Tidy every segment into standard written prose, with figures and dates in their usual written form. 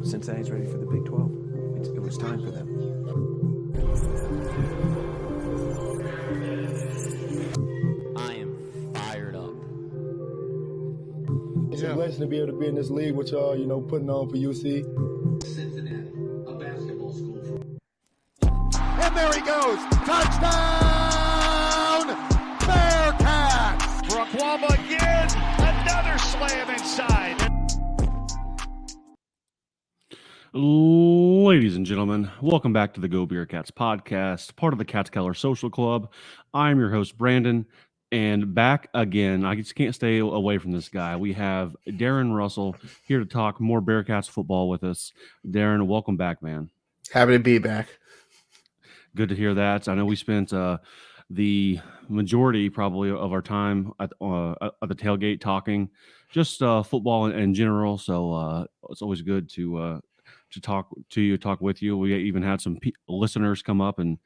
Cincinnati's ready for the Big 12. It was time for them. I am fired up. It's a blessing to be able to be in this league with y'all, putting on for UC. Cincinnati, a basketball school for... And there he goes. Touchdown! Bearcats! Raquama again. Another slam inside. Ladies and gentlemen, welcome back to the GoBeercats Podcast, part of the Catskeller Social Club. I'm your host, Brandon, and back again. I just can't stay away from this guy. We have Darin Russell here to talk more Bearcats football with us. Darin, welcome back, man. Happy to be back. Good to hear that. I know we spent the majority probably of our time at the tailgate talking just football in general, so it's always good to talk to you, talk with you. We even had some listeners come up and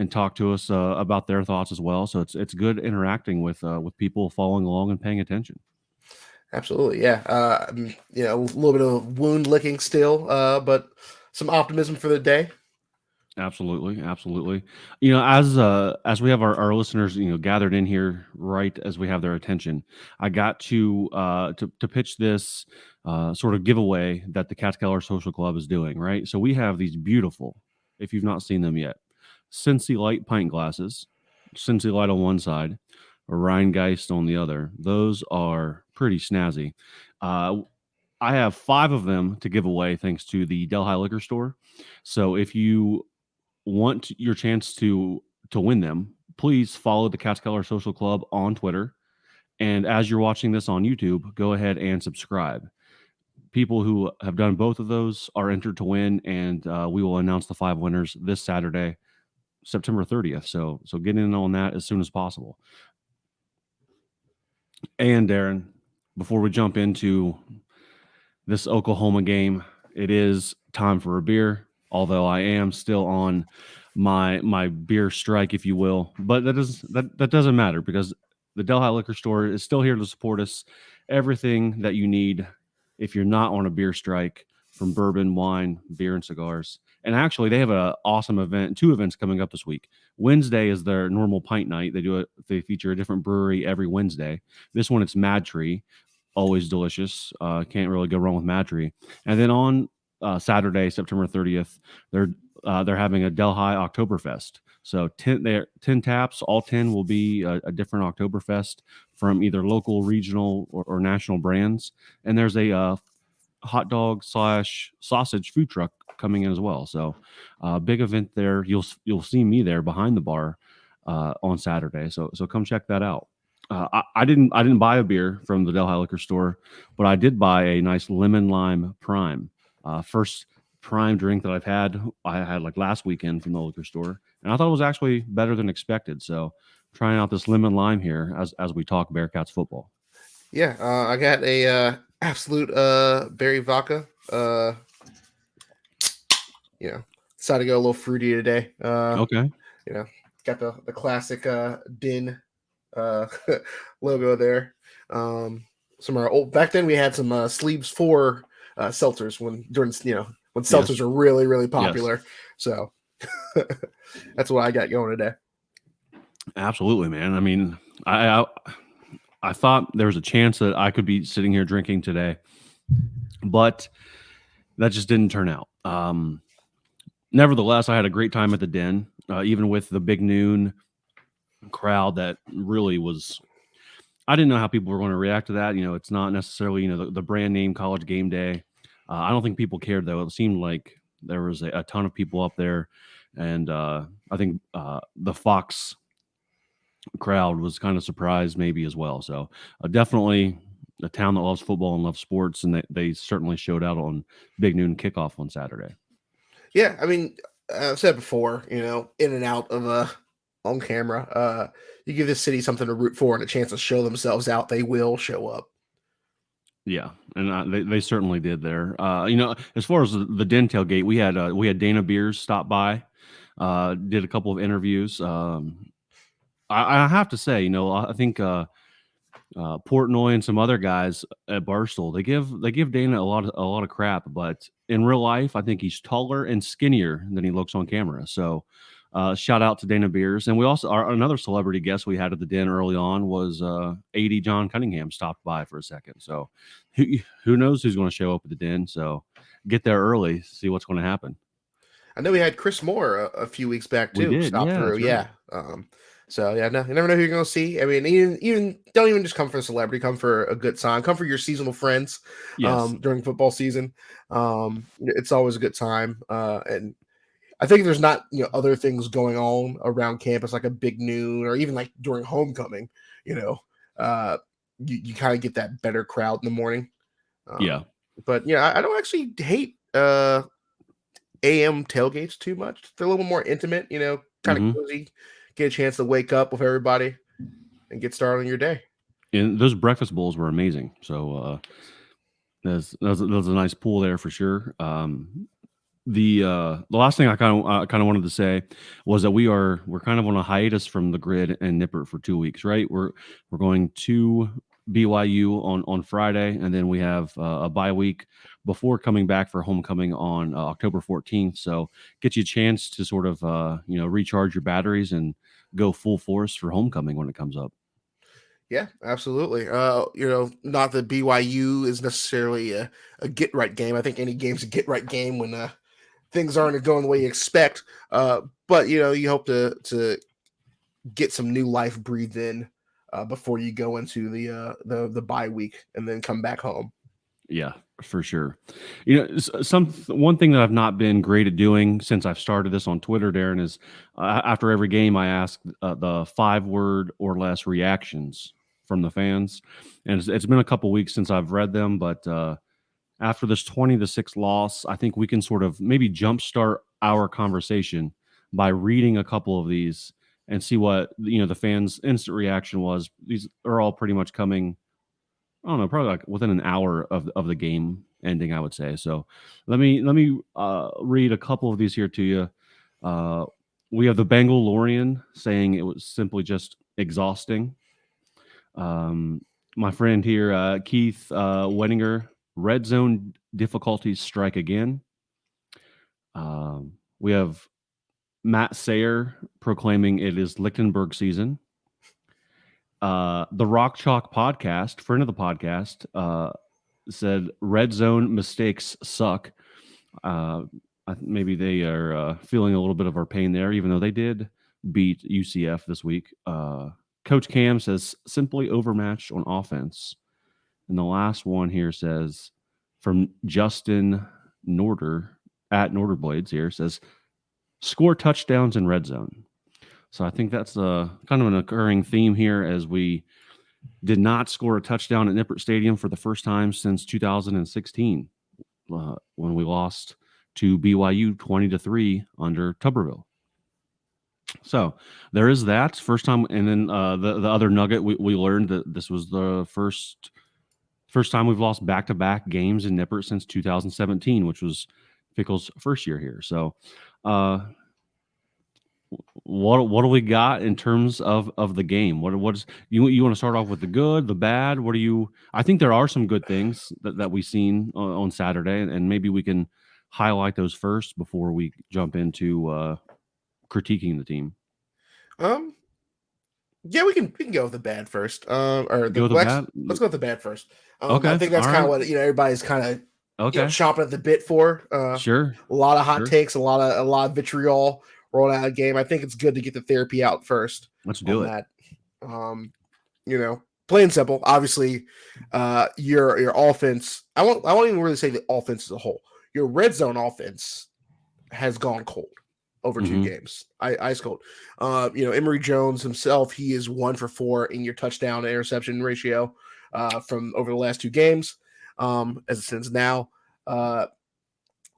talk to us about their thoughts as well. So it's good interacting with people following along and paying attention. Absolutely. Yeah. A little bit of wound licking still, but some optimism for the day. Absolutely. As we have our listeners, gathered in here right as we have their attention, I got to pitch this sort of giveaway that the Catskeller Social Club is doing, right? So we have these beautiful, if you've not seen them yet, Cincy Light pint glasses, Cincy Light on one side, Rheingeist on the other. Those are pretty snazzy. I have 5 of them to give away thanks to the Delhi Liquor Store. So if you want your chance to win them, please follow the Catskeller Social Club on Twitter. And as you're watching this on YouTube, go ahead and subscribe. People who have done both of those are entered to win, and we will announce the 5 winners this Saturday, September 30th. So get in on that as soon as possible. And Darin, before we jump into this Oklahoma game, it is time for a beer. Although I am still on my beer strike, if you will, but that doesn't matter because the Delhi Liquor Store is still here to support us. Everything that you need if you're not on a beer strike, from bourbon, wine, beer, and cigars. And actually, they have an awesome event, 2 events coming up this week. Wednesday is their normal pint night. They feature a different brewery every Wednesday. This one, it's Mad Tree, always delicious. Can't really go wrong with Mad Tree. And then on Saturday, September 30th, they're having a Delhi Oktoberfest. So 10 taps, all 10 will be a different Oktoberfest from either local, regional, or national brands. And there's a hot dog / sausage food truck coming in as well. So big event there. You'll see me there behind the bar on Saturday. So come check that out. I didn't buy a beer from the Delhi Liquor Store, but I did buy a nice lemon lime prime. First prime drink that I had like last weekend from the liquor store, and I thought it was actually better than expected. So trying out this lemon lime here as we talk Bearcats football. Yeah, I got a absolute berry vodka. Decided to go a little fruity today. Okay. Got the classic DIN logo there. Some of our old back then we had some Sleeves 4 seltzers when seltzers are really, really popular. Yes. So that's what I got going today. Absolutely, man. I mean, I thought there was a chance that I could be sitting here drinking today, but that just didn't turn out. Nevertheless, I had a great time at the Den, even with the big noon crowd that really was. I didn't know how people were going to react to that. It's not necessarily, the brand name college game day. I don't think people cared, though. It seemed like there was a ton of people up there. And I think the Fox crowd was kind of surprised maybe as well. So definitely a town that loves football and loves sports. And they certainly showed out on Big Noon kickoff on Saturday. Yeah, I mean, I've said before, in and out of on camera, you give this city something to root for and a chance to show themselves out, they will show up. Yeah, and they certainly did there. As far as the Den tailgate, we had Dana Beers stop by, did a couple of interviews. I have to say, I think Portnoy and some other guys at Barstool, they give Dana a lot of crap, but in real life, I think he's taller and skinnier than he looks on camera. So, shout out to Dana Beers, and we also another celebrity guest we had at the den early on was 80 John Cunningham stopped by for a second. So, who knows who's going to show up at the den? So, get there early, see what's going to happen. I know we had Chris Moore a few weeks back too. We did, Stop yeah, through, that's yeah. right. So yeah, no, you never know who you're gonna see. I mean, even don't even just come for a celebrity, come for a good time, come for your seasonal friends. Yes. During football season, it's always a good time. And I think there's not other things going on around campus like a big noon or even like during homecoming. You kind of get that better crowd in the morning. Yeah, but I don't actually hate AM tailgates too much. They're a little more intimate, kind of cozy. Get a chance to wake up with everybody and get started on your day. And those breakfast bowls were amazing. So there's a nice pool there for sure. The last thing I kind of wanted to say was that we're kind of on a hiatus from the grid and Nippert for 2 weeks, right? We're going to BYU on Friday, and then we have a bye week before coming back for homecoming on October 14th. So get you a chance to sort of recharge your batteries and go full force for homecoming when it comes up. Yeah, absolutely. Not that BYU is necessarily a get right game. I think any game's a get right game when things aren't going the way you expect. But you hope to get some new life breathed in before you go into the bye week and then come back home. Yeah, for sure. One thing that I've not been great at doing since I've started this on Twitter, Darin, is after every game I ask the 5-word or less reactions from the fans, and it's been a couple weeks since I've read them, but after this 20-6 loss, I think we can sort of maybe jumpstart our conversation by reading a couple of these and see what the fans' instant reaction was. These are all pretty much coming, I don't know, probably like within an hour of the game ending, I would say. So let me read a couple of these here to you. We have the Bangalorean saying it was simply just exhausting. My friend here, Keith Wettinger, red zone difficulties strike again. We have Matt Sayer proclaiming it is Lichtenberg season. The Rock Chalk podcast, friend of the podcast, said red zone mistakes suck. Maybe they are feeling a little bit of our pain there, even though they did beat UCF this week. Coach Cam says simply overmatched on offense. And the last one here says from Justin Norder at Norderblades here says score touchdowns in red zone. So I think that's kind of an occurring theme here as we did not score a touchdown at Nippert Stadium for the first time since 2016 when we lost to BYU 20-3 under Tuberville. So there is that first time. And then the other nugget, we learned that this was the first time we've lost back-to-back games in Nippert since 2017, which was Fickle's first year here. So what do we got in terms of the game? What is you want to start off with the good, the bad? I think there are some good things that we've seen on Saturday, and maybe we can highlight those first before we jump into critiquing the team. Yeah, we can go with the bad first. Let's go with the bad first. Okay, I think that's kind of what everybody's kind of chomping at the bit for. Sure, a lot of hot takes, a lot of vitriol rolling out of game. I think it's good to get the therapy out first. Let's do it. That. Plain simple. Obviously, your offense. I won't even really say the offense as a whole. Your red zone offense has gone cold over 2 games. Ice cold. Emory Jones himself, he is 1 for 4 in your touchdown to interception ratio from over the last 2 games. As it stands now,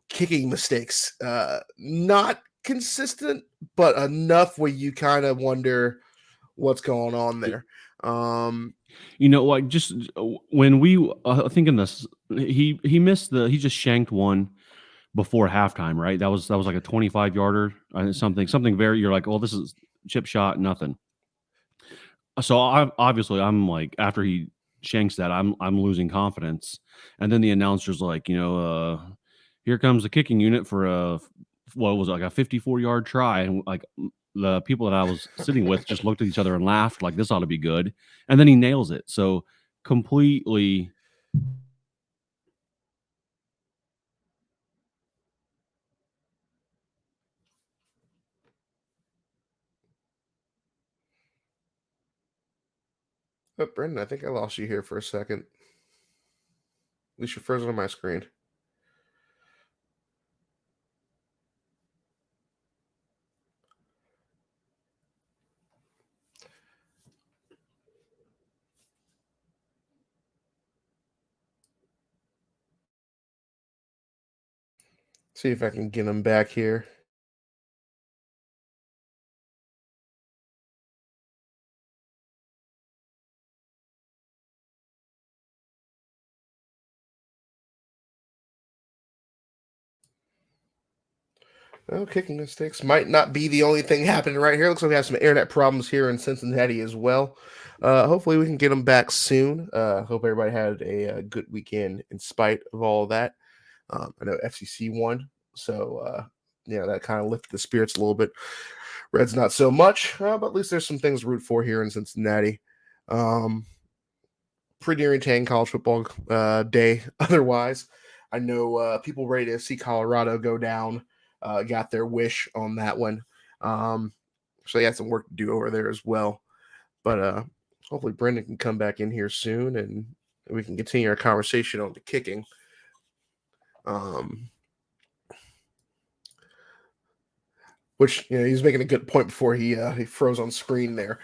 kicking mistakes, not consistent, but enough where you kind of wonder what's going on there. Just when we thinking this, he missed he just shanked one before halftime, right? That was like a 25-yarder, something very. You're like, this is chip shot, nothing. So I'm like, after he shanks that, I'm losing confidence. And then the announcer's like, here comes the kicking unit for a 54-yard try, and like the people that I was sitting with just looked at each other and laughed like this ought to be good. And then he nails it. So completely. Oh, Brendan, I think I lost you here for a second. At least you're frozen on my screen. See if I can get him back here. Well, kicking mistakes might not be the only thing happening right here. Looks like we have some internet problems here in Cincinnati as well. Hopefully we can get them back soon. Hope everybody had a good weekend in spite of all of that. I know FCC won, so that kind of lifted the spirits a little bit. Reds not so much, but at least there's some things to root for here in Cincinnati. Pretty entertaining college football day. Otherwise, I know people ready to see Colorado go down. Got their wish on that one. So they got some work to do over there as well. But hopefully Brendan can come back in here soon and we can continue our conversation on the kicking. Which, he's making a good point before he froze on screen there.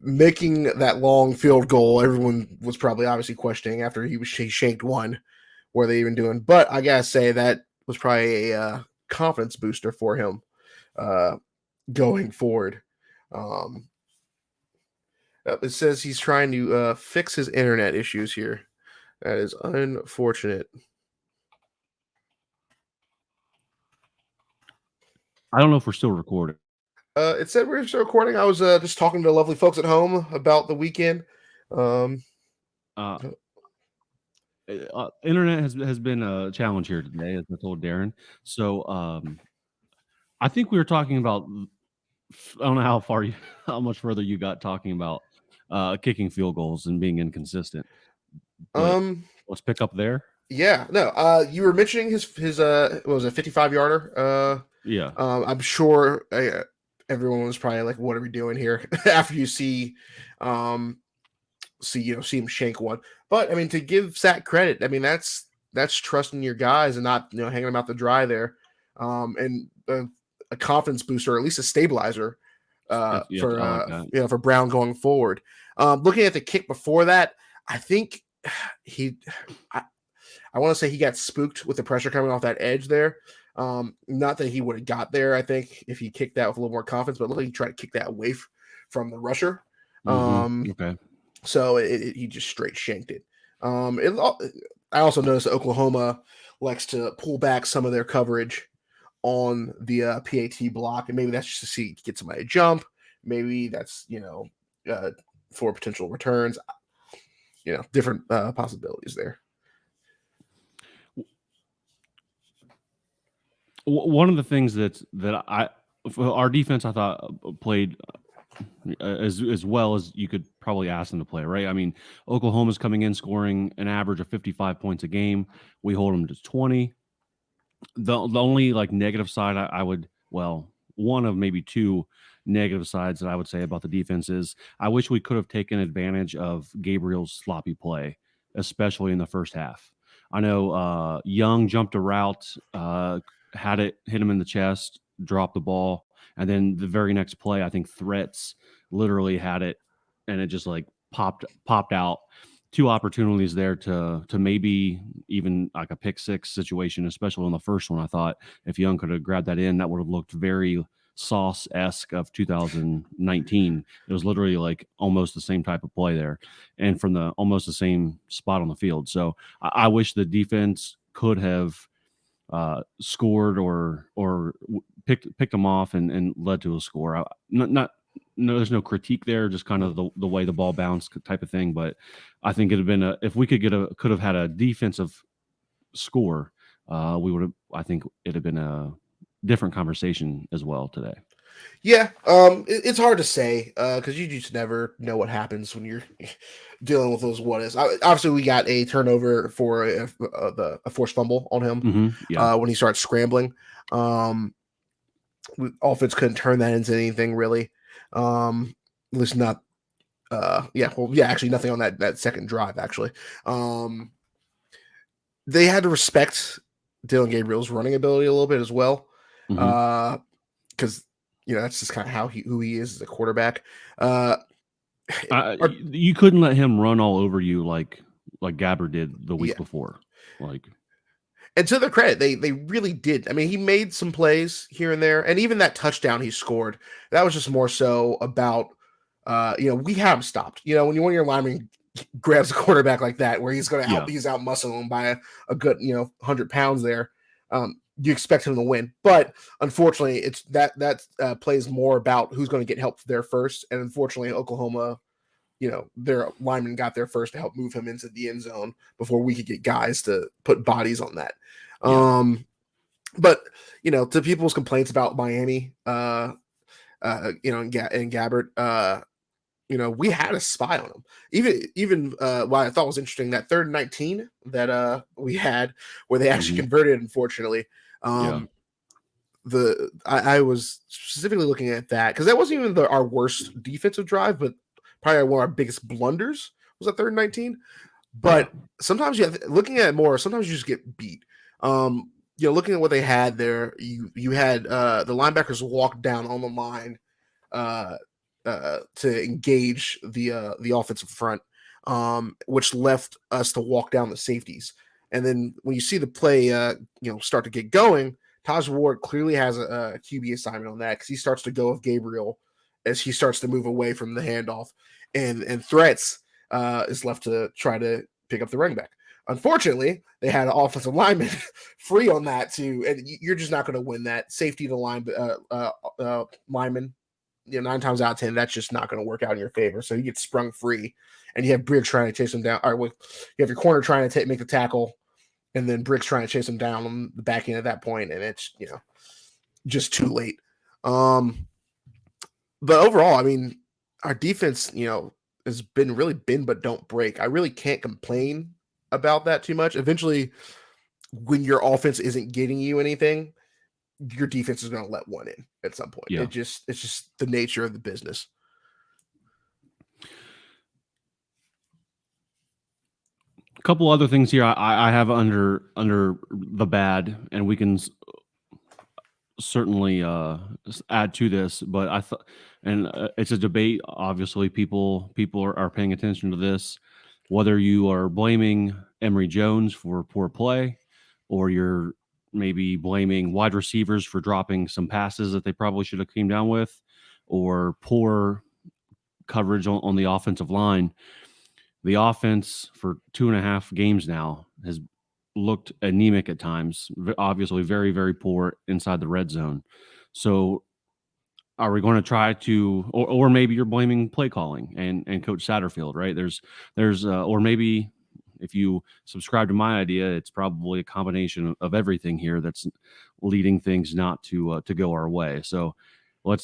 Making that long field goal, everyone was probably obviously questioning after he shanked one. What are they even doing? But I gotta say that was probably a confidence booster for him going forward. It says he's trying to fix his internet issues here. That is unfortunate. I don't know if we're still recording. It said we're still recording. I was just talking to lovely folks at home about the weekend. Internet has been a challenge here today, as I told Darin. So I think we were talking about. I don't know how much further you got talking about kicking field goals and being inconsistent. Let's pick up there. Yeah, no. You were mentioning his what was it, 55-yarder? Yeah. I'm sure everyone was probably like, "What are we doing here?" After you see him shank one. But I mean, to give Sat credit, I mean that's trusting your guys and not hanging them out to dry there, and a confidence booster, or at least a stabilizer for Brown going forward. Looking at the kick before that, I think I want to say he got spooked with the pressure coming off that edge there. Not that he would have got there, I think, if he kicked that with a little more confidence, but it looked like he tried to kick that away from the rusher. Okay. So he just straight shanked it. I also noticed that Oklahoma likes to pull back some of their coverage on the PAT block, and maybe that's just to get somebody to jump. Maybe that's for potential returns. Different possibilities there. One of the things that our defense, I thought, played as well as you could probably ask them to play, right? I mean, Oklahoma's coming in scoring an average of 55 points a game. We hold them to 20. The only negative side one of maybe two negative sides that I would say about the defense is I wish we could have taken advantage of Gabriel's sloppy play, especially in the first half. I know Young jumped a route, had it hit him in the chest, dropped the ball, and then the very next play, I think Threats literally had it, and it just popped out. Two opportunities there to maybe even like a pick six situation, especially on the first one. I thought if Young could have grabbed that in, that would have looked very Sauce-esque of 2019. It was literally almost the same type of play there, and from almost the same spot on the field. So I wish the defense could have scored or picked them off and led to a score. Not there's no critique there, just kind of the way the ball bounced type of thing. But I think it'd have been if we could have had a defensive score, we would have. I think it'd have been a different conversation as well today. Yeah, it's hard to say because you just never know what happens when you're dealing with those what ifs. Obviously, we got a turnover for a forced fumble on him when he starts scrambling. Offense couldn't turn that into anything really. At least not. Actually, nothing on that second drive. Actually, they had to respect Dillon Gabriel's running ability a little bit as well, because that's just kind of who he is as a quarterback. You couldn't let him run all over you like Gabbard did the week before. And to their credit, they really did. I mean, he made some plays here and there, and even that touchdown he scored, that was just more so about, we have him stopped. When one of your linemen grabs a quarterback like that, where he's going to he's out muscling him by a good 100 pounds there, you expect him to win. But unfortunately, it's that plays more about who's going to get help there first. And unfortunately, Oklahoma, their lineman got there first to help move him into the end zone before we could get guys to put bodies on that. But to people's complaints about Miami, and Gabbard, we had a spy on him. Even what I thought was interesting, that 3rd and 19 that we had where they actually converted, unfortunately. I was specifically looking at that because that wasn't even our worst defensive drive, but probably one of our biggest blunders was that 3rd and 19. But sometimes looking at it more, sometimes you just get beat. Looking at what they had there, you had the linebackers walk down on the line to engage the offensive front, which left us to walk down the safeties. And then when you see the play, start to get going, Taj Ward clearly has a QB assignment on that because he starts to go with Gabriel as he starts to move away from the handoff, and Threats is left to try to pick up the running back. Unfortunately, they had an offensive lineman free on that too, and you're just not going to win that. Safety to line lineman, 9 times out of 10, that's just not going to work out in your favor. So you get sprung free, and you have Briggs trying to chase him down. Or you have your corner trying to make the tackle, and then Briggs trying to chase him down on the back end at that point, and it's just too late. But overall, I mean, our defense, has been really bend but don't break. I really can't complain about that too much. Eventually, when your offense isn't getting you anything, your defense is going to let one in at some point. It's just the nature of the business. A couple other things here I have under the bad, and we can certainly add to this, but I thought, and it's a debate. Obviously, people are paying attention to this, whether you are blaming Emory Jones for poor play, or you're maybe blaming wide receivers for dropping some passes that they probably should have came down with, or poor coverage on the offensive line. The offense for 2.5 games now has looked anemic at times, obviously very, very poor inside the red zone. So are we going to try to, or maybe you're blaming play calling and Coach Satterfield, right? There's or maybe if you subscribe to my idea, it's probably a combination of everything here that's leading things not to go our way. So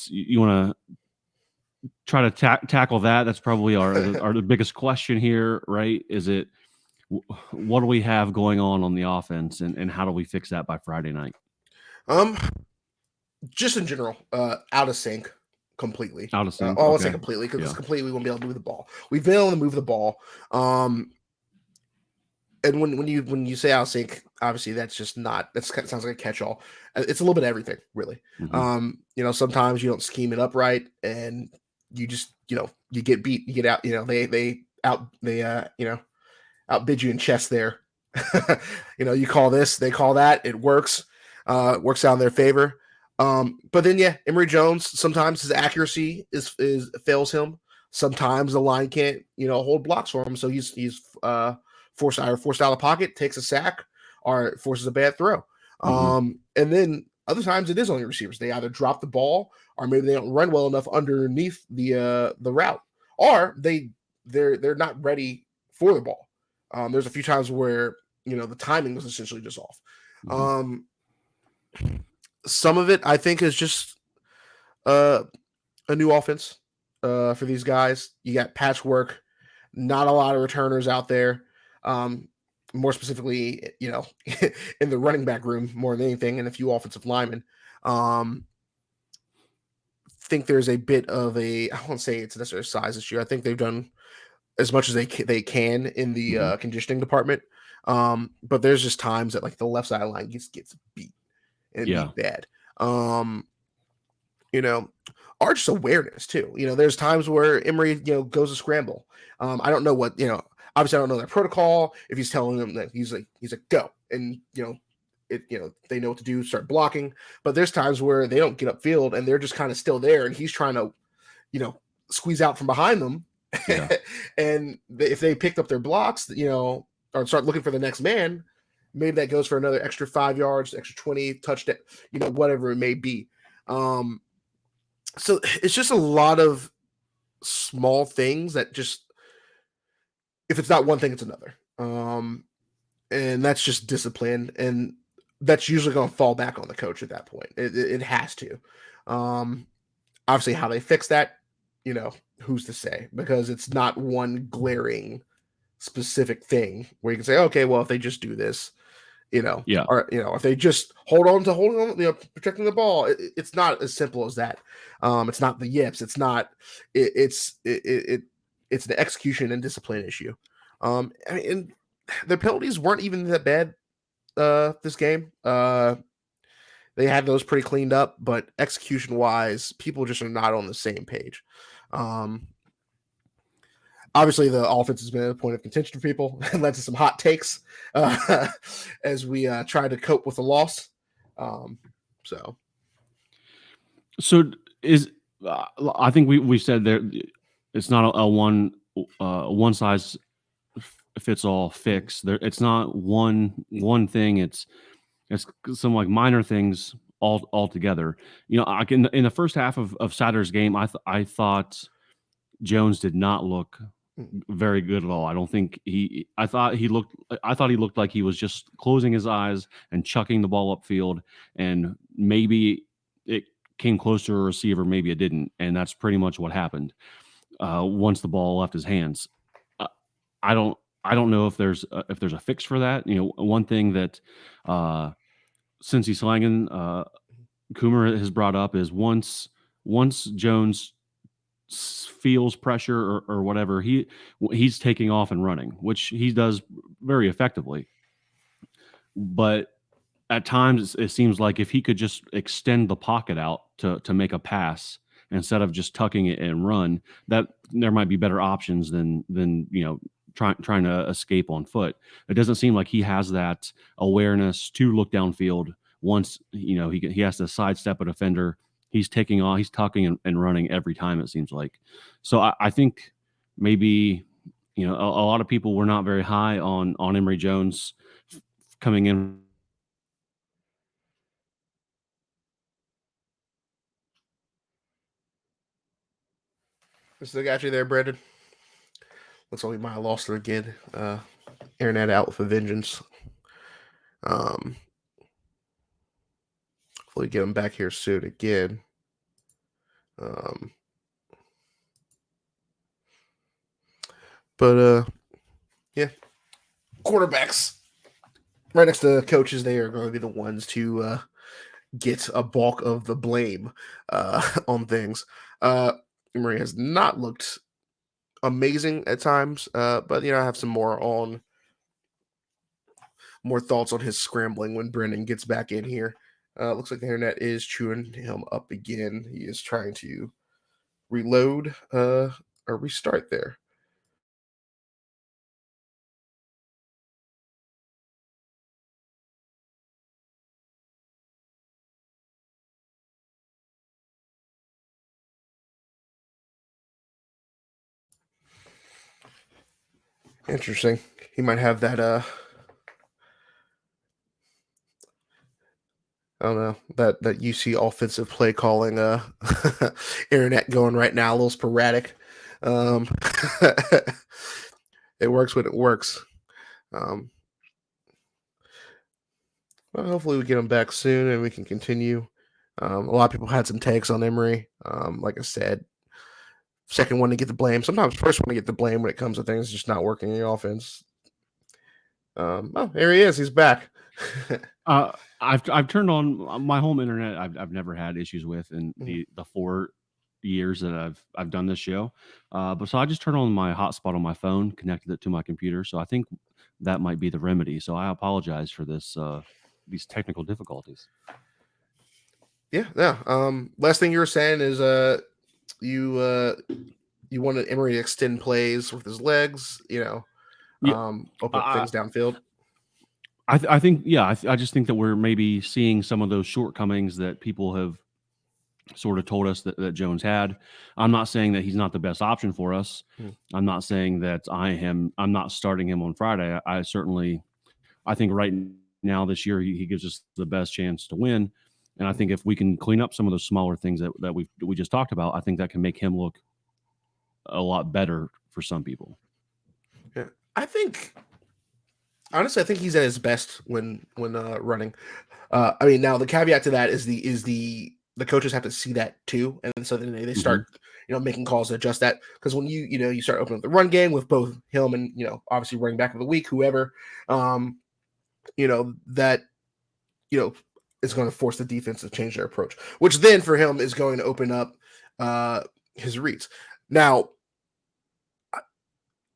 you want to try to tackle that? That's probably our the biggest question here, right? Is it, what do we have going on the offense, and how do we fix that by Friday night? Just in general, out of sync completely. Out of sync. I won't say completely because it's completely we won't be able to move the ball. We've been able to move the ball. And when you say out of sync, obviously that's just not. That sounds like a catch-all. It's a little bit of everything, really. Mm-hmm. Sometimes you don't scheme it up right, and you just you get beat. You get out. They outbid you in chess there. You call this, they call that. It works. Works out in their favor. But then Emory Jones, sometimes his accuracy is fails him. Sometimes the line can't hold blocks for him, so he's forced out of pocket, takes a sack, or forces a bad throw. Mm-hmm. And then Other times it is only receivers. They either drop the ball or maybe they don't run well enough underneath the route, or they're not ready for the ball. There's a few times where the timing was essentially just off. Some of it I think is just a new offense for these guys. You got patchwork, not a lot of returners out there. More specifically, in the running back room more than anything, and a few offensive linemen. Think there's a bit of I won't say it's necessarily a size issue. I think they've done as much as they can in the conditioning department. But there's just times that like the left sideline gets beat and beat bad. Or just awareness too. There's times where Emory, goes to scramble. I don't know what, obviously I don't know their protocol. If he's telling them that he's like, go. And, they know what to do, start blocking. But there's times where they don't get upfield and they're just kind of still there. And he's trying to, squeeze out from behind them. Yeah. And if they picked up their blocks, or start looking for the next man, maybe that goes for another extra 5 yards, extra 20 touchdown, whatever it may be. So it's just a lot of small things that just, if it's not one thing, it's another. And that's just discipline. And that's usually going to fall back on the coach at that point. It has to. Obviously, how they fix that, who's to say? Because it's not one glaring specific thing where you can say, okay, well, if they just do this, or if they just holding on, protecting the ball, it's not as simple as that. It's not the yips. It's not. It's the execution and discipline issue. And the penalties weren't even that bad this game. They had those pretty cleaned up, but execution wise, people just are not on the same page. Obviously, the offense has been a point of contention for people and led to some hot takes as we try to cope with the loss. So is I think we said there it's not a one size fits all fix. There, it's not one thing. It's some like minor things all together. In the first half of Saturday's game, I thought Jones did not look very good at all. I don't think I thought he looked like he was just closing his eyes and chucking the ball upfield, and maybe it came close to a receiver, maybe it didn't, and that's pretty much what happened once the ball left his hands. I don't know if there's a fix for that. One thing that Cincy Slangin Coomer has brought up is once Jones feels pressure or whatever, he's taking off and running, which he does very effectively. But at times it seems like if he could just extend the pocket out to make a pass instead of just tucking it and run, that there might be better options than trying to escape on foot. It doesn't seem like he has that awareness to look downfield. Once he has to sidestep a defender, he's taking off, he's tucking and running every time, it seems like. So I think maybe a lot of people were not very high on Emory Jones coming in. Still got you there, Brandon. Looks like we might have lost her again. Internet out with a vengeance. Hopefully get him back here soon again. Yeah. Quarterbacks right next to coaches, they are going to be the ones to get a bulk of the blame on things. Emory has not looked amazing at times, but I have some more thoughts on his scrambling when Brendan gets back in here. Looks like the internet is chewing him up again. He is trying to reload or restart there. Interesting. He might have that I don't know, that UC offensive play calling internet going right now, a little sporadic. It works when it works. Well, hopefully we get him back soon and we can continue. A lot of people had some takes on Emory. Like I said, second one to get the blame. Sometimes first one to get the blame when it comes to things just not working in the offense. Oh, here he is. He's back. I've turned on my home internet. I've never had issues with in the 4 years that I've done this show. But so I just turned on my hotspot on my phone, connected it to my computer. So I think that might be the remedy. So I apologize for this these technical difficulties. Yeah. Last thing you were saying is you wanted Emory to extend plays with his legs, open up things downfield. I think, I just think that we're maybe seeing some of those shortcomings that people have sort of told us that Jones had. I'm not saying that he's not the best option for us. I'm not saying that I'm not starting him on Friday. I think right now this year he gives us the best chance to win. And I think if we can clean up some of those smaller things that we just talked about, I think that can make him look a lot better for some people. Yeah, honestly, I think he's at his best when running. Now the caveat to that is the coaches have to see that too, and so then they start making calls to adjust that, because when you start opening up the run game with both him and obviously running back of the week, whoever, that is going to force the defense to change their approach, which then for him is going to open up his reads. Now,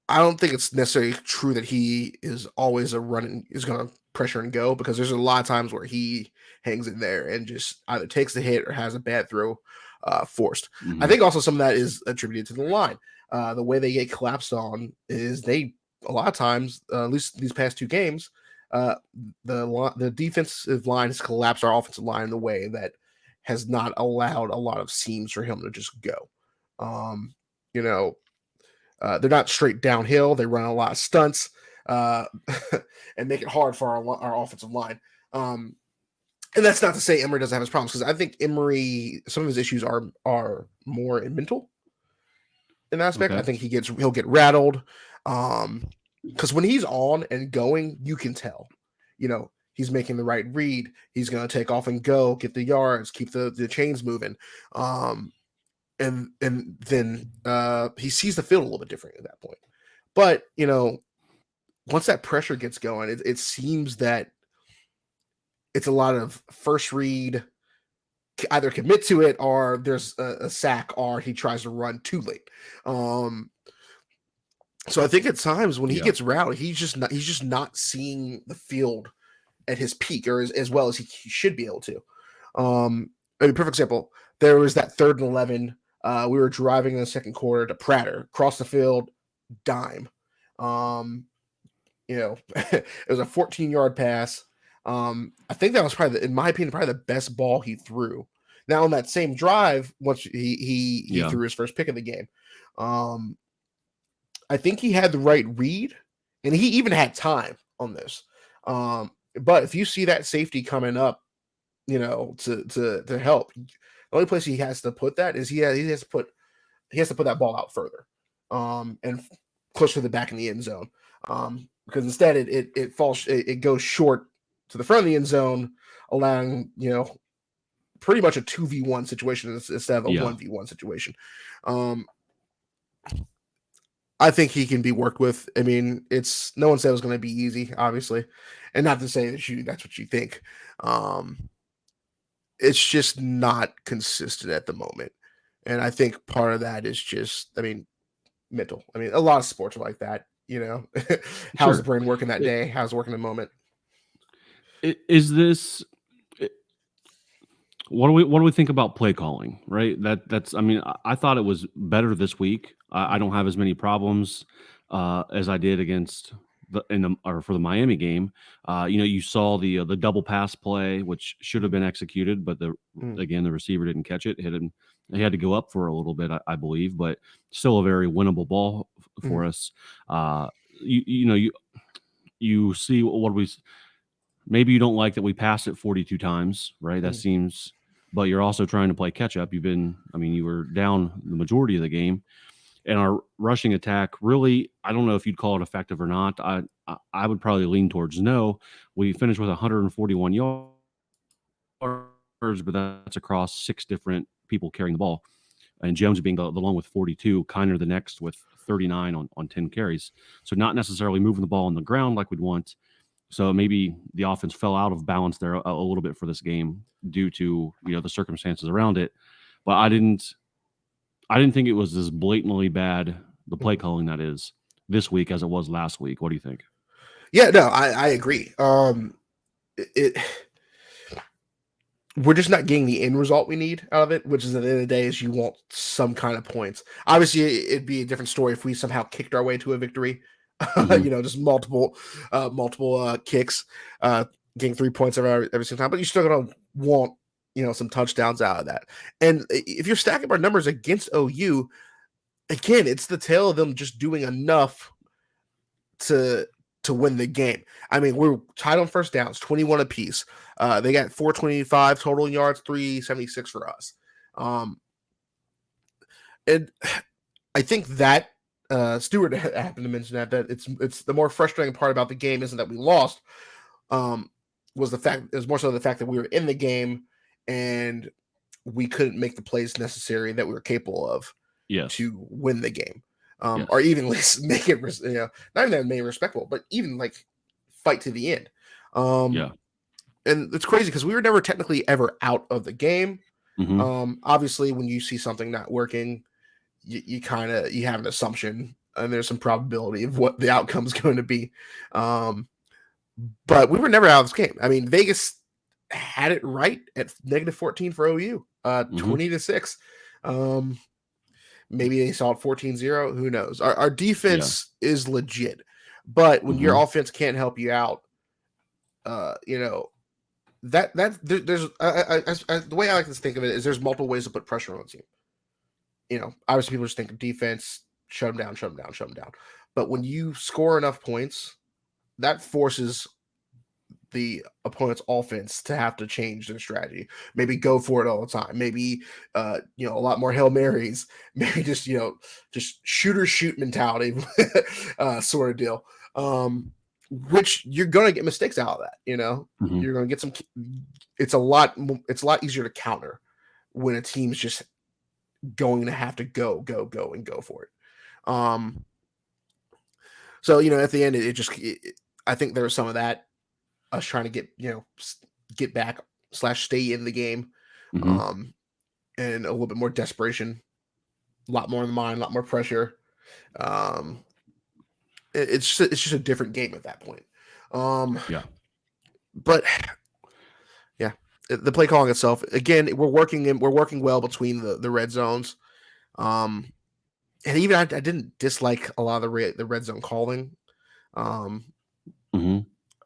I don't think it's necessarily true that he is always is going to pressure and go, because there's a lot of times where he hangs in there and just either takes the hit or has a bad throw forced. I think also some of that is attributed to the line. The way they get collapsed on is a lot of times, at least these past 2 games, the defensive line has collapsed our offensive line in a way that has not allowed a lot of seams for him to just go. They're not straight downhill. They run a lot of stunts and make it hard for our offensive line. And that's not to say Emory doesn't have his problems, because I think Emory, some of his issues are more mental in that aspect. Okay. I think he'll get rattled. Because when he's on and going, you can tell, he's making the right read. He's going to take off and go, get the yards, keep the chains moving. And then he sees the field a little bit different at that point. But, once that pressure gets going, it seems that it's a lot of first read, either commit to it or there's a sack or he tries to run too late. So I think at times when he gets rattled, he's just not seeing the field at his peak or as well as he should be able to. Perfect example, there was that 3rd and 11. We were driving in the second quarter to Prater, across the field, dime. It was a 14-yard pass. I think that was probably, in my opinion, the best ball he threw. Now on that same drive, once he threw his first pick of the game, I think he had the right read, and he even had time on this. But if you see that safety coming up, to help, the only place he has to put that is he has to put that ball out further, and closer to the back in the end zone. Because instead it goes short to the front of the end zone, allowing pretty much a 2v1 situation instead of a 1v1 situation. I think he can be worked with. I mean, no one said it was going to be easy, obviously, and not to say that's what you think. It's just not consistent at the moment, and I think part of that is just, mental. A lot of sports are like that. How's the brain working that day? How's it working in the moment? Is this? What do we think about play calling? Right. I thought it was better this week. I don't have as many problems as I did against for the Miami game. You saw the double pass play, which should have been executed, but the receiver didn't catch it. Hit him. He had to go up for a little bit, I believe, but still a very winnable ball for us. You see what we. maybe you don't like that we passed it 42 times, right? That Mhm. seems, but you're also trying to play catch up. You were down the majority of the game, and our rushing attack really, I don't know if you'd call it effective or not. I would probably lean towards no. We finished with 141 yards, but that's across 6 different people carrying the ball. And Jones being the one with 42, Kiner the next with 39 on 10 carries. So not necessarily moving the ball on the ground like we'd want. So maybe the offense fell out of balance there a little bit for this game due to the circumstances around it. But I didn't think it was as blatantly bad, the play calling that is this week as it was last week. What do you think? Yeah, no, I agree. We're just not getting the end result we need out of it, which is at the end of the day is you want some kind of points. Obviously, it'd be a different story if we somehow kicked our way to a victory. Mhm. Just multiple kicks, getting 3 points every single time. But you're still gonna want some touchdowns out of that. And if you're stacking our numbers against OU, again, it's the tale of them just doing enough to win the game. I mean, we're tied on first downs, 21 apiece. They got 425 total yards, 376 for us. And I think that Stewart happened to mention that it's the more frustrating part about the game isn't that we lost, was more so the fact that we were in the game and we couldn't make the plays necessary that we were capable of to win the game. Or even at least make it, not even make it respectable, but even like fight to the end. And it's crazy because we were never technically ever out of the game. Mhm. Obviously, when you see something not working, you have an assumption and there's some probability of what the outcome is going to be. But we were never out of this game. I mean, Vegas had it right at -14 for OU, 20-6. Maybe they saw it 14-0. Who knows? Our defense is legit, but when your offense can't help you out, there's the way I like to think of it is there's multiple ways to put pressure on the team. Obviously people just think defense, shut them down. But when you score enough points, that forces the opponent's offense to have to change their strategy. Maybe go for it all the time. Maybe a lot more Hail Marys. Maybe just shoot mentality sort of deal. Which you're gonna get mistakes out of that. You're gonna get some. It's a lot easier to counter when a team's just going to have to go and go for it. So at the end, I think there was some of that. Us trying to get back / stay in the game, and a little bit more desperation, a lot more in the mind, a lot more pressure. It's just a different game at that point. But yeah, the play calling itself, again, we're working well between the red zones. And even I didn't dislike a lot of the red zone calling.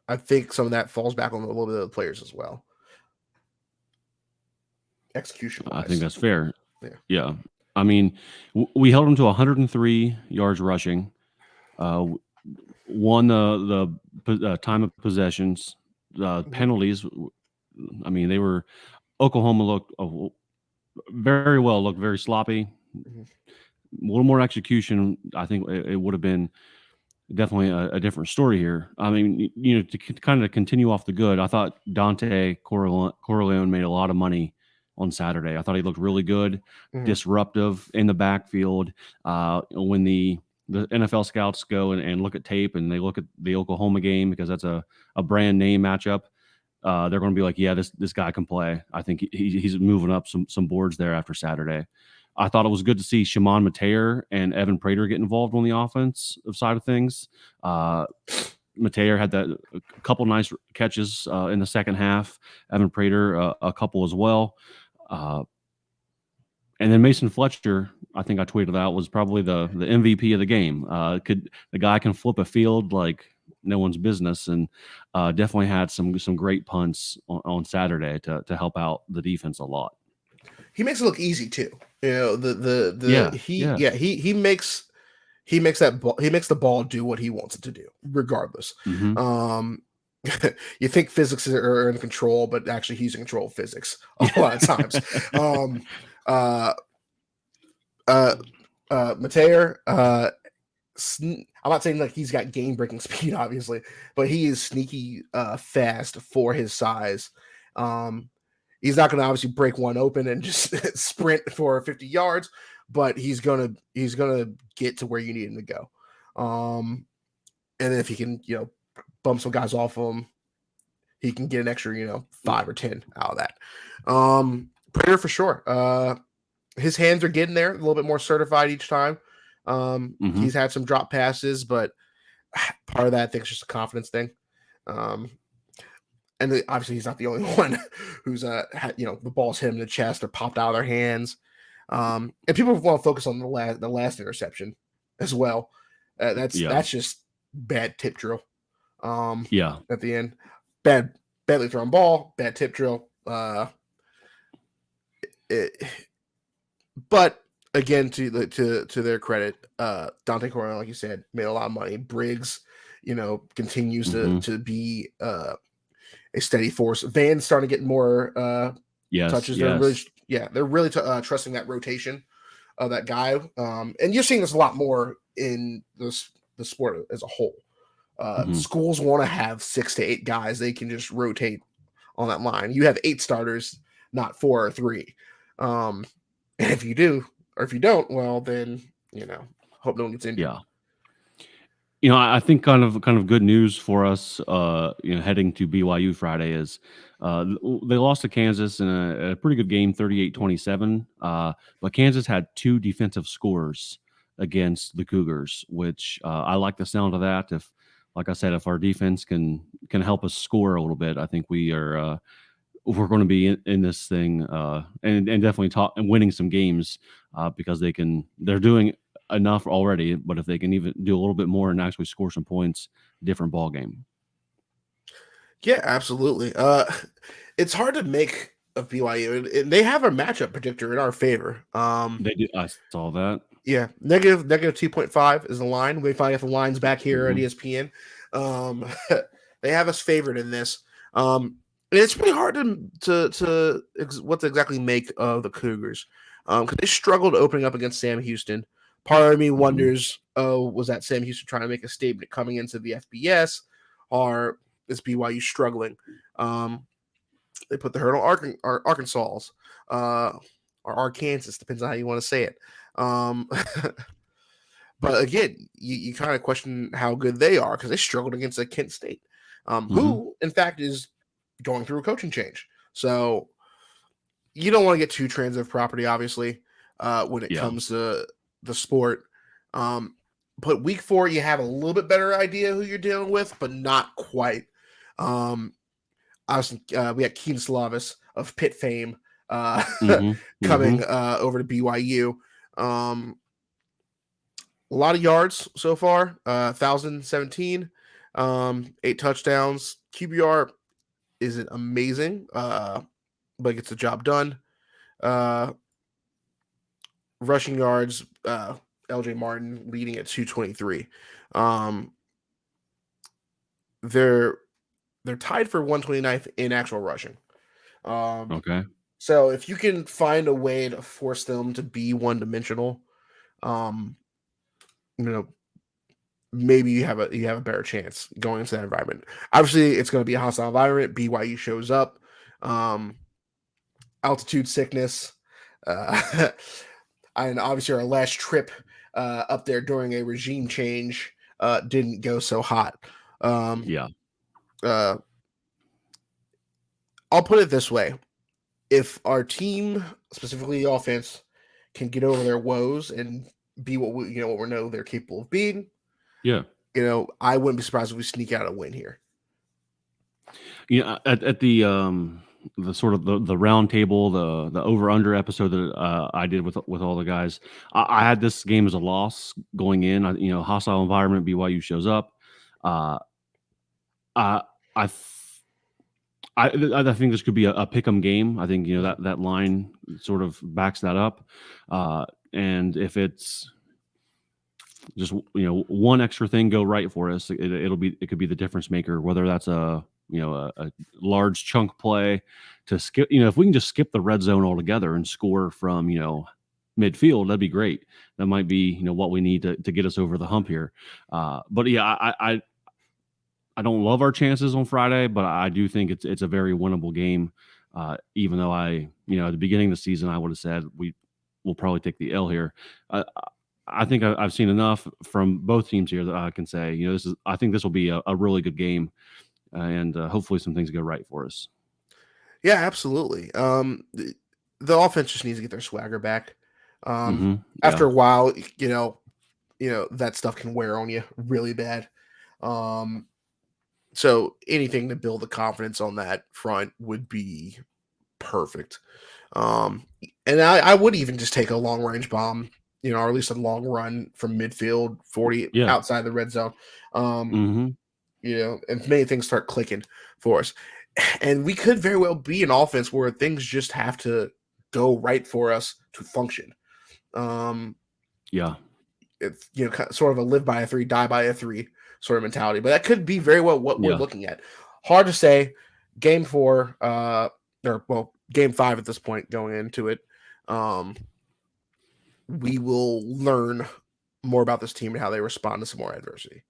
I think some of that falls back on a little bit of the players as well. Execution-wise. I think that's fair. Yeah. I mean, we held them to 103 yards rushing. Won the time of possessions, penalties. I mean, they were Oklahoma looked very sloppy. A little more execution. I think it would have been definitely a different story here. I mean, to kind of continue off the good, I thought Dante Corleone made a lot of money on Saturday. I thought he looked really good, disruptive in the backfield. When the NFL scouts go and look at tape and they look at the Oklahoma game, because that's a brand name matchup, they're going to be like, yeah, this guy can play. I think he's moving up some boards there after Saturday. I thought it was good to see Shimon Mateer and Evan Prater get involved on the offensive side of things. Mateer had a couple nice catches in the second half. Evan Prater, a couple as well. And then Mason Fletcher, I think I tweeted out, was probably the MVP of the game. The guy can flip a field like no one's business, and definitely had some great punts on Saturday to help out the defense a lot. He makes it look easy too. He makes the ball do what he wants it to do, regardless. you think physics are in control, but actually he's in control of physics a lot of times. Mateer, I'm not saying like he's got game breaking speed, obviously, but he is sneaky fast for his size. He's not going to obviously break one open and just sprint for 50 yards, but he's gonna get to where you need him to go. And if he can, bump some guys off of him, he can get an extra, 5 or 10 out of that. Prater for sure. His hands are getting there a little bit more certified each time. He's had some drop passes, but part of that I think is just a confidence thing. And obviously he's not the only one who's had, the ball's hit him in the chest or popped out of their hands. And people want to focus on the last interception as well. That's just bad tip drill. At the end, badly thrown ball, bad tip drill. But again, to their credit, Dante Coronel, like you said, made a lot of money. Briggs, continues to be a steady force. Van's starting to get more touches. They're really trusting that rotation of that guy. And you're seeing this a lot more in the sport as a whole. Schools want to have 6 to 8 guys they can just rotate on that line. You have 8 starters, not 4 or 3. And if you do, or if you don't, well, then, hope no one gets injured. Yeah. I think kind of good news for us, heading to BYU Friday is they lost to Kansas in a pretty good game, 38-27. But Kansas had 2 defensive scores against the Cougars, which I like the sound of that. Like I said, if our defense can help us score a little bit, I think we're going to be in this thing and definitely winning some games because they're doing enough already. But if they can even do a little bit more and actually score some points, different ball game. Yeah, absolutely. It's hard to make a BYU, and they have a matchup predictor in our favor. They do. I saw that. Yeah, negative 2.5 is the line. We finally have the lines back here at ESPN. They have us favored in this. It's pretty hard to what to exactly make of the Cougars because they struggled opening up against Sam Houston. Part of me wonders, was that Sam Houston trying to make a statement coming into the FBS, or is BYU struggling? They put the hurt on Arkansas, or Arkansas, depends on how you want to say it. But again, you kind of question how good they are because they struggled against a Kent State, who in fact is going through a coaching change. So you don't want to get too transitive property, obviously, when it comes to the sport. But week 4, you have a little bit better idea who you're dealing with, but not quite. We had Keen Slavis of Pitt fame coming over to BYU. A lot of yards so far, 1,017, 8 touchdowns. QBR isn't amazing, but gets the job done. Rushing yards, LJ Martin leading at 223. They're tied for 129th in actual rushing. Okay. So if you can find a way to force them to be one-dimensional, maybe you have a better chance going into that environment. Obviously, it's going to be a hostile environment. BYU shows up, altitude sickness, and obviously our last trip up there during a regime change didn't go so hot. I'll put it this way: if our team, specifically the offense, can get over their woes and be what we know they're capable of being, I wouldn't be surprised if we sneak out a win here. At the sort of the round table, the over under episode that I did with all the guys, I had this game as a loss going in. Hostile environment, BYU shows up. I think this could be a pick'em game. I think that line sort of backs that up. And if it's just one extra thing go right for us, it could be the difference maker. Whether that's a large chunk play to skip. If we can just skip the red zone altogether and score from midfield, that'd be great. That might be what we need to get us over the hump here. But yeah, I don't love our chances on Friday, but I do think it's a very winnable game. Even though at the beginning of the season I would have said we'll probably take the L here. I think I've seen enough from both teams here that I can say I think this will be a really good game, and hopefully some things go right for us. Yeah, absolutely. The offense just needs to get their swagger back. After a while, that stuff can wear on you really bad. So anything to build the confidence on that front would be perfect. And I would even just take a long range bomb, or at least a long run from midfield, 40 outside the red zone. And many things start clicking for us. And we could very well be an offense where things just have to go right for us to function. It's sort of a live by a 3, die by a 3 sort of mentality, but that could be very well what we're looking at. Hard to say. Game 4, game 5 at this point going into it. We will learn more about this team and how they respond to some more adversity.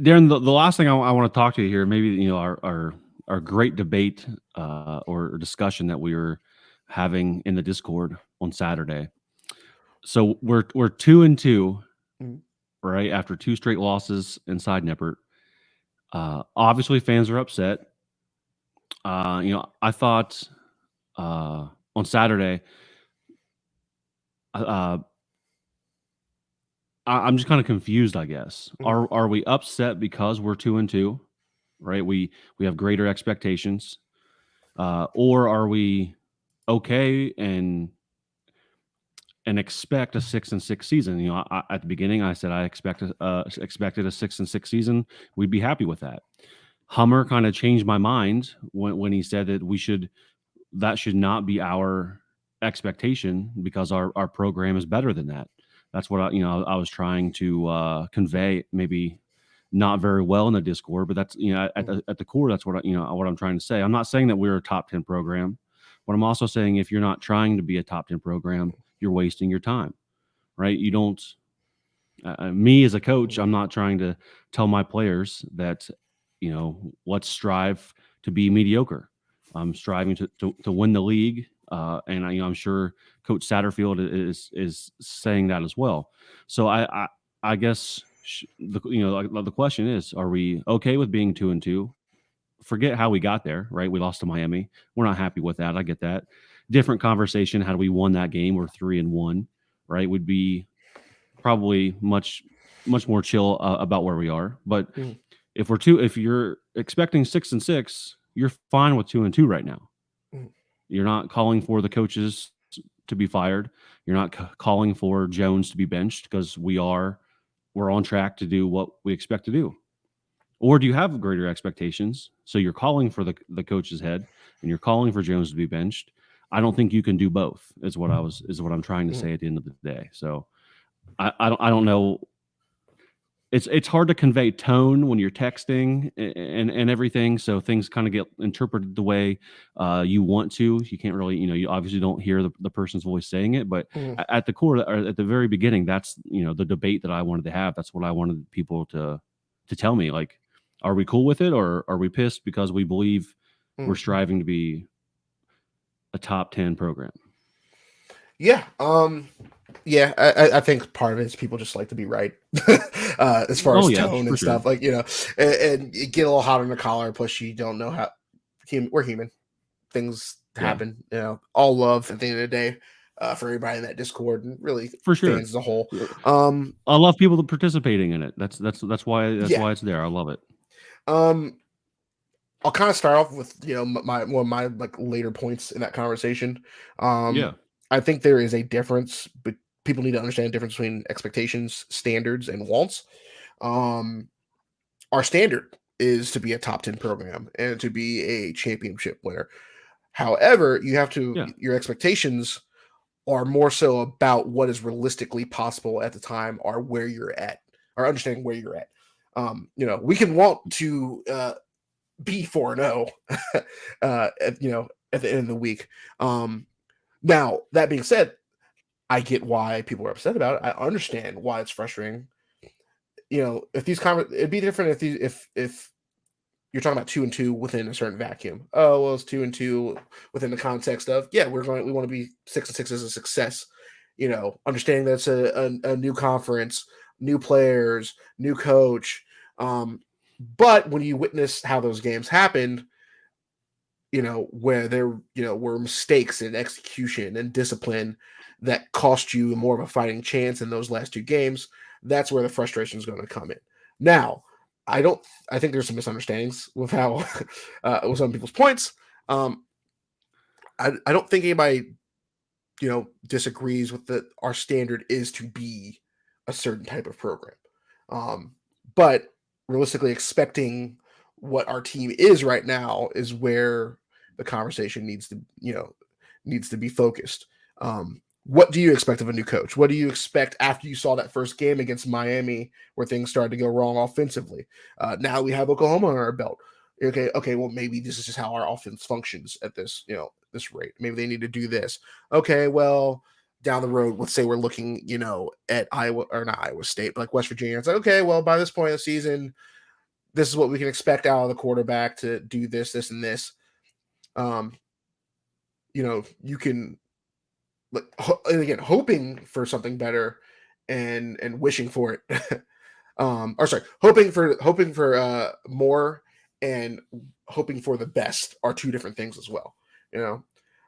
Darin, the last thing I want to talk to you here, maybe our great debate or discussion that we were having in the Discord on Saturday. So we're 2-2, right, after 2 straight losses inside Nippert. Obviously, fans are upset. I thought on Saturday, I'm just kind of confused, I guess. Are we upset because we're 2-2, right? We have greater expectations, or are we okay and expect a 6-6 season? At the beginning, I said I expected a 6-6 season. We'd be happy with that. Hummer kind of changed my mind when he said that that should not be our expectation because our program is better than that. That's what I was trying to convey, maybe not very well in the Discord, but that's at the core, that's what what I'm trying to say. I'm not saying that we're a top 10 program, but I'm also saying if you're not trying to be a top 10 program, you're wasting your time, right? You don't. Me as a coach, I'm not trying to tell my players that let's strive to be mediocre. I'm striving to win the league. And I'm sure Coach Satterfield is saying that as well. So I guess the question is, are we okay with being 2-2? Forget how we got there, right? We lost to Miami. We're not happy with that. I get that. Different conversation. Had we won that game, we're 3-1, right? Would be probably much more chill about where we are. But if you're expecting 6-6, you're fine with 2-2 right now. You're not calling for the coaches to be fired. You're not calling for Jones to be benched because we're on track to do what we expect to do. Or do you have greater expectations? So you're calling for the coach's head and you're calling for Jones to be benched. I don't think you can do both. Is what I'm trying to say at the end of the day. So I don't know. It's hard to convey tone when you're texting and everything. So things kind of get interpreted the way you want to. You can't really, you obviously don't hear the person's voice saying it, but at the core, or at the very beginning, that's, the debate that I wanted to have. That's what I wanted people to tell me. Like, are we cool with it, or are we pissed because we believe we're striving to be a top 10 program? Yeah. Yeah, I think part of it is people just like to be right as far as tone and stuff, like, and you get a little hot on the collar. Plus, you don't know how we're human. Things happen. All love at the end of the day for everybody in that Discord and really for sure fans as a whole. I love people participating in it. That's why it's there. I love it. I'll kind of start off with one of my like later points in that conversation. I think there is a difference, but people need to understand the difference between expectations, standards, and wants. Our standard is to be a top 10 program and to be a championship winner. However, you have to your expectations are more so about what is realistically possible at the time, or where you're at, or understanding where you're at. We can want to be 4-0 at the end of the week. Now, that being said, I get why people are upset about it. I understand why it's frustrating. If these it'd be different if you're talking about 2-2 within a certain vacuum. Oh, well, it's 2-2 within the context of, we want to be 6-6 as a success. Understanding that's a new conference, new players, new coach. But when you witness how those games happened, where there, were mistakes in execution and discipline that cost you more of a fighting chance in those last two games, that's where the frustration is going to come in. Now, I think there's some misunderstandings with how with some people's points. I don't think anybody, disagrees with that our standard is to be a certain type of program. But realistically, expecting what our team is right now is where the conversation needs to be focused. What do you expect of a new coach? What do you expect after you saw that first game against Miami where things started to go wrong offensively? Now we have Oklahoma on our belt. Okay, well, maybe this is just how our offense functions at this, this rate. Maybe they need to do this. Okay, well, down the road, let's say we're looking, at Iowa, or not Iowa State, but like West Virginia. It's like, okay, well, by this point of the season, this is what we can expect out of the quarterback to do this, this, and this. You can, and again, hoping for something better and wishing for it. Hoping for more and hoping for the best are two different things as well.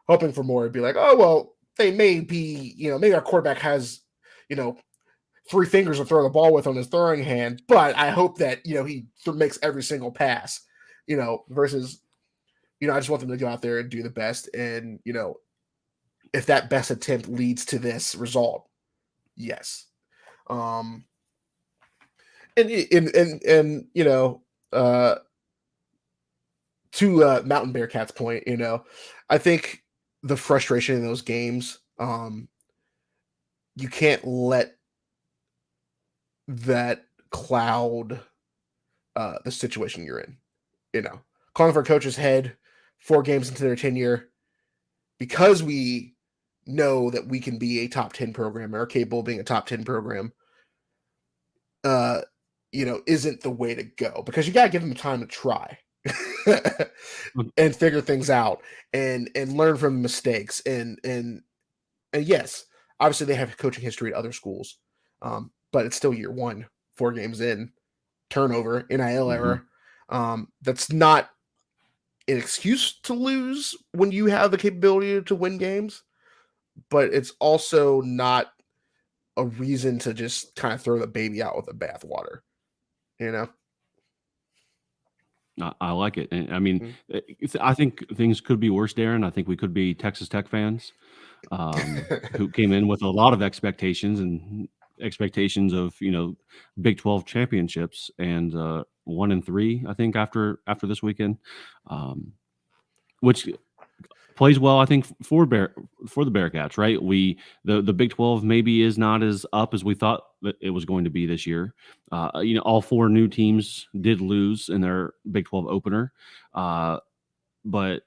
Hoping for more would be like, oh, well, they may be, maybe our quarterback has, 3 fingers to throw the ball with on his throwing hand, but I hope that, he makes every single pass, versus, I just want them to go out there and do the best. And, if that best attempt leads to this result, yes. To Mountain Bearcats' point, I think the frustration in those games, you can't let that cloud the situation you're in. Calling for a coach's head 4 games into their tenure, because we know that we can be a top 10 program or are capable of being a top 10 program, isn't the way to go, because you got to give them time to try and figure things out and learn from mistakes. And yes, obviously they have coaching history at other schools, but it's still year 1, 4 games in, turnover, NIL error. That's not an excuse to lose when you have the capability to win games, but it's also not a reason to just kind of throw the baby out with the bathwater, I like it. And I mean, I think things could be worse, Darin. I think we could be Texas Tech fans who came in with a lot of expectations of, Big 12 championships, and 1-3, I think, after this weekend, which plays well, I think, for the Bearcats, right? The Big 12 maybe is not as up as we thought that it was going to be this year. All 4 new teams did lose in their Big 12 opener, but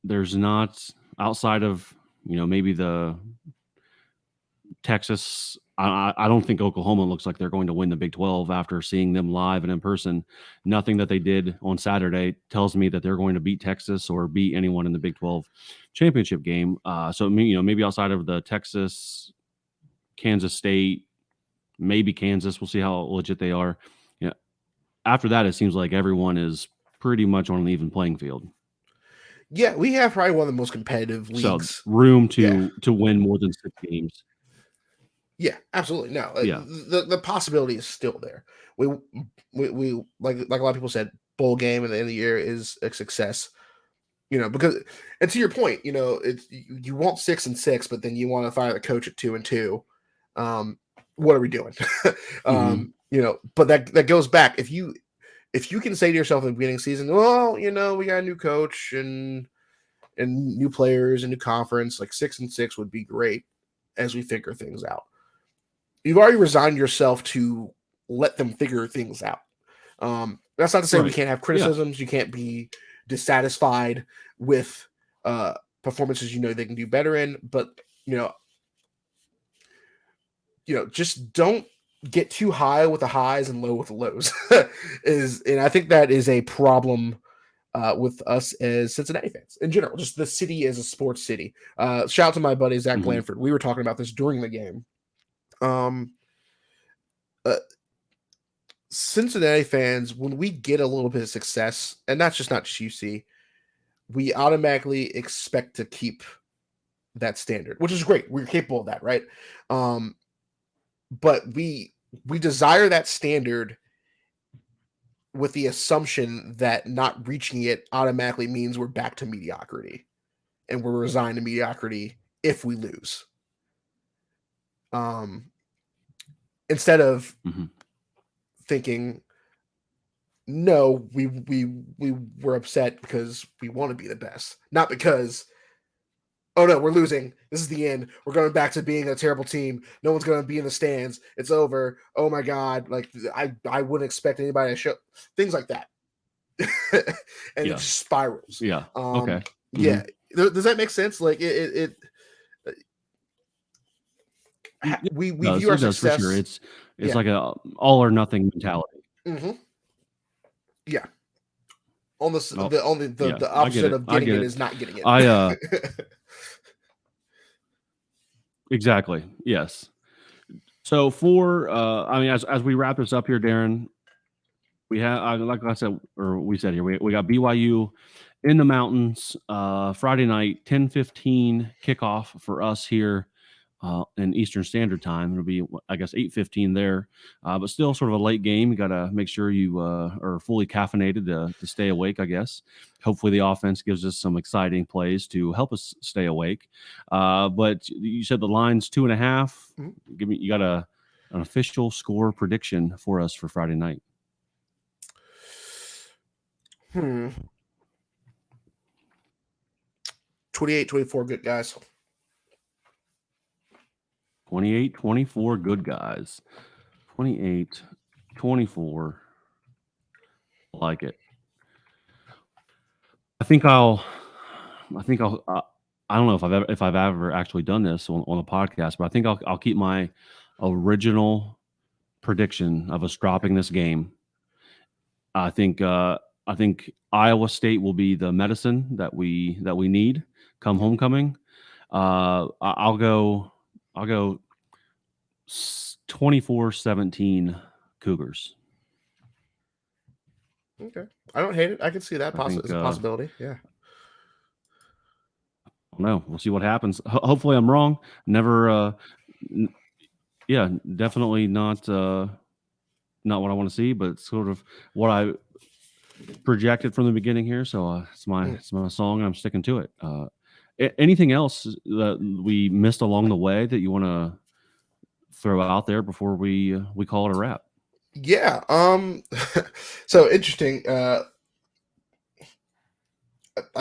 there's not, outside of maybe the Texas. I don't think Oklahoma looks like they're going to win the Big 12 after seeing them live and in person. Nothing that they did on Saturday tells me that they're going to beat Texas or beat anyone in the Big 12 championship game. So maybe outside of the Texas, Kansas State, maybe Kansas, we'll see how legit they are. After that, it seems like everyone is pretty much on an even playing field. Yeah, we have probably one of the most competitive leagues. So room to win more than 6 games. Yeah, absolutely. No, the possibility is still there. We like a lot of people said, bowl game at the end of the year is a success. Because, and to your point, it's, you want 6-6, but then you want to fire the coach at 2-2. What are we doing? But that goes back. If you can say to yourself in the beginning of the season, well, we got a new coach and new players and new conference, like 6-6 would be great. as we figure things out. You've already resigned yourself to let them figure things out. That's not to say we can't have criticisms. You can't be dissatisfied with performances they can do better in, but just don't get too high with the highs and low with the lows. And I think that is a problem with us as Cincinnati fans in general. Just the city as a sports city. Shout out to my buddy Zach Blanford. We were talking about this during the game. Cincinnati fans, when we get a little bit of success, and that's just not UC, we automatically expect to keep that standard, which is great. We're capable of that, right? But we desire that standard with the assumption that not reaching it automatically means we're back to mediocrity, and we're resigned to mediocrity if we lose. Instead of thinking, no, we were upset because we want to be the best, not because, oh no, we're losing. This is the end. We're going back to being a terrible team. No one's going to be in the stands. It's over. Oh my God. Like I wouldn't expect anybody to show things like that. And it just spirals. Yeah. Okay. Yeah. Does that make sense? Like we view our success. For sure. It's like a all or nothing mentality. Yeah. The opposite of getting it is not getting it. Exactly. Yes. So for as we wrap this up here, Darin, we have like I said, or we said here, we got BYU in the mountains Friday night, 10:15 kickoff for us here in Eastern Standard Time. It'll be, I guess, 8:15 there, but still sort of a late game. You got to make sure you are fully caffeinated to stay awake, I guess. Hopefully the offense gives us some exciting plays to help us stay awake. But you said the line's 2.5. You got an official score prediction for us for Friday night. 28-24, good guys. 28-24, good guys. 28-24. Like it. I don't know if I've ever actually done this on a podcast, but I think I'll keep my original prediction of us dropping this game. I think Iowa State will be the medicine that we need come homecoming. I'll go 24-17 Cougars. Okay. I don't hate it. I can see that as a possibility. Yeah. No, we'll see what happens. Hopefully I'm wrong. Never definitely not what I want to see, but it's sort of what I projected from the beginning here. So it's my song. I'm sticking to it. Anything else that we missed along the way that you want to throw out there before we call it a wrap? Yeah. So interesting. I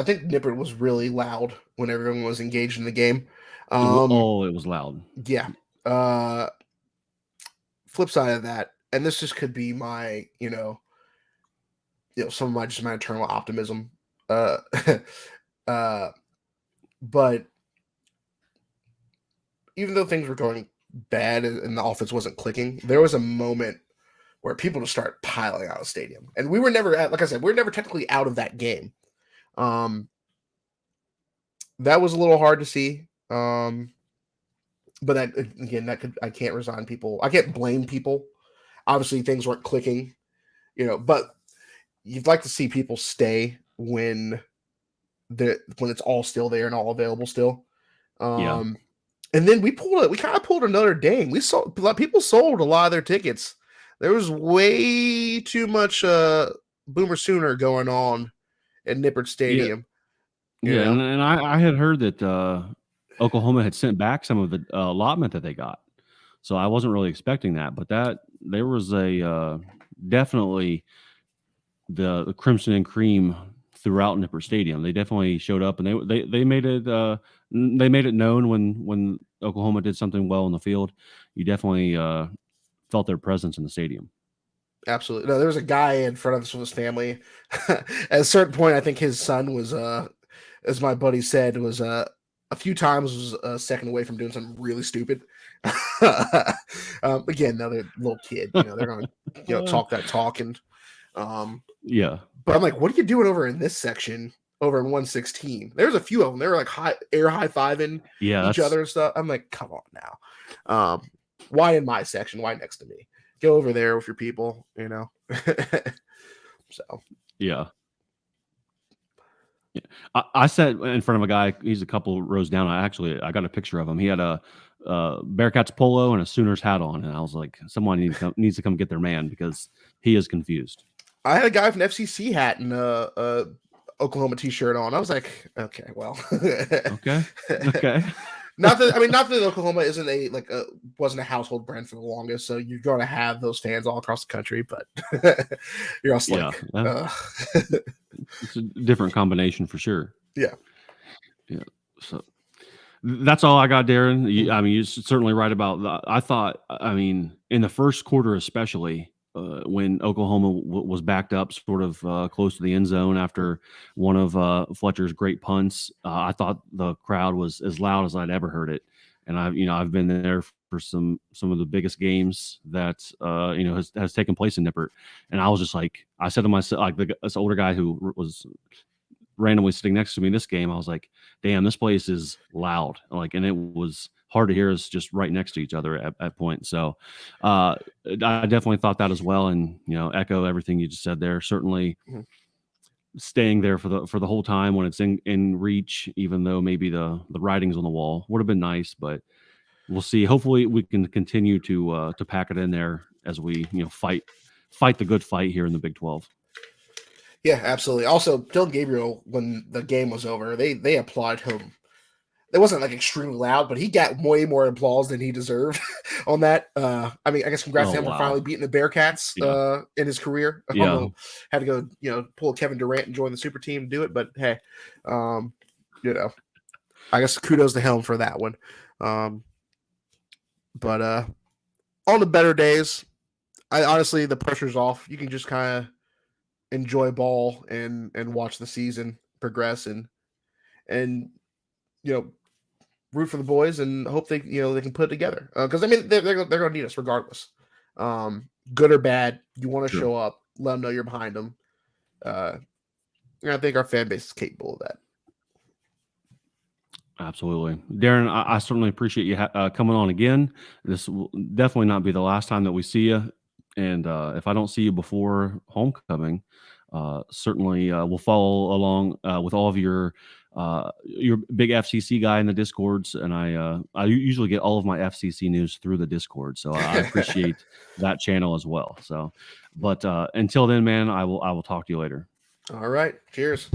think Nippert was really loud when everyone was engaged in the game. It was loud. Yeah. Flip side of that, and this just could be my, some of my internal optimism. But even though things were going bad and the offense wasn't clicking, there was a moment where people just started piling out of the stadium. And we were never like I said, we were never technically out of that game. That was a little hard to see. But I can't resign people. I can't blame people. Obviously things weren't clicking, but you'd like to see people stay when it's all still there and all available still. And then we kind of pulled another dang. People sold a lot of their tickets. There was way too much Boomer Sooner going on at Nippert Stadium. Yeah, and I had heard that Oklahoma had sent back some of the allotment that they got. So I wasn't really expecting that, but there was a definitely the Crimson and Cream throughout Nippert Stadium. They definitely showed up, and they made it known when Oklahoma did something well in the field, you definitely felt their presence in the stadium. Absolutely. No, there was a guy in front of us with his family. At a certain point, I think his son was, as my buddy said, was a few times was a second away from doing something really stupid. Again, another little kid, they're going to, talk that talk. And yeah. But I'm like, what are you doing over in this section over in 116? There's a few of them. They were like air high-fiving each other and stuff. I'm like, come on now. Why in my section? Why next to me? Go over there with your people, So yeah. I sat in front of a guy. He's a couple rows down. I got a picture of him. He had a Bearcats polo and a Sooners hat on, and I was like, someone needs to come get their man because he is confused. I had a guy with an FCC hat and a Oklahoma t-shirt on. I was like, okay, well, okay. Not that Oklahoma wasn't a household brand for the longest, so you're going to have those fans all across the country, but you're also it's a different combination for sure. Yeah. So that's all I got, Darin. You're certainly right about that. I thought, in the first quarter, especially when Oklahoma was backed up sort of close to the end zone after one of Fletcher's great punts, I thought the crowd was as loud as I'd ever heard it. And I've been there for some of the biggest games that has taken place in Nippert, and I was just like, I said to myself, like this older guy who was randomly sitting next to me this game, I was like, damn, this place is loud, and it was hard to hear us just right next to each other at points. So I definitely thought that as well, and echo everything you just said there. Certainly staying there for the whole time when it's in reach, even though maybe the writing's on the wall, would have been nice, but we'll see. Hopefully we can continue to pack it in there as we fight the good fight here in the Big 12. Yeah, absolutely. Also, Dylan Gabriel, when the game was over, they applauded him. It wasn't extremely loud, but he got way more applause than he deserved on that. I guess congrats to him for finally beating the Bearcats in his career. Yeah. Had to go, pull Kevin Durant and join the super team to do it, but hey, I guess kudos to him for that one. But on the better days, I honestly, the pressure's off. You can just kind of enjoy ball and watch the season progress and root for the boys and hope they can put it together, because they're going to need us regardless, good or bad. You want to show up, let them know you're behind them. I think our fan base is capable of that. Absolutely. Darin, I certainly appreciate you coming on again. This will definitely not be the last time that we see you, and if I don't see you before homecoming, certainly we'll follow along with all of your big FCC guy in the Discords, and I usually get all of my FCC news through the Discord, so I appreciate that channel as well. So, but until then, man, I will talk to you later. All right. Cheers.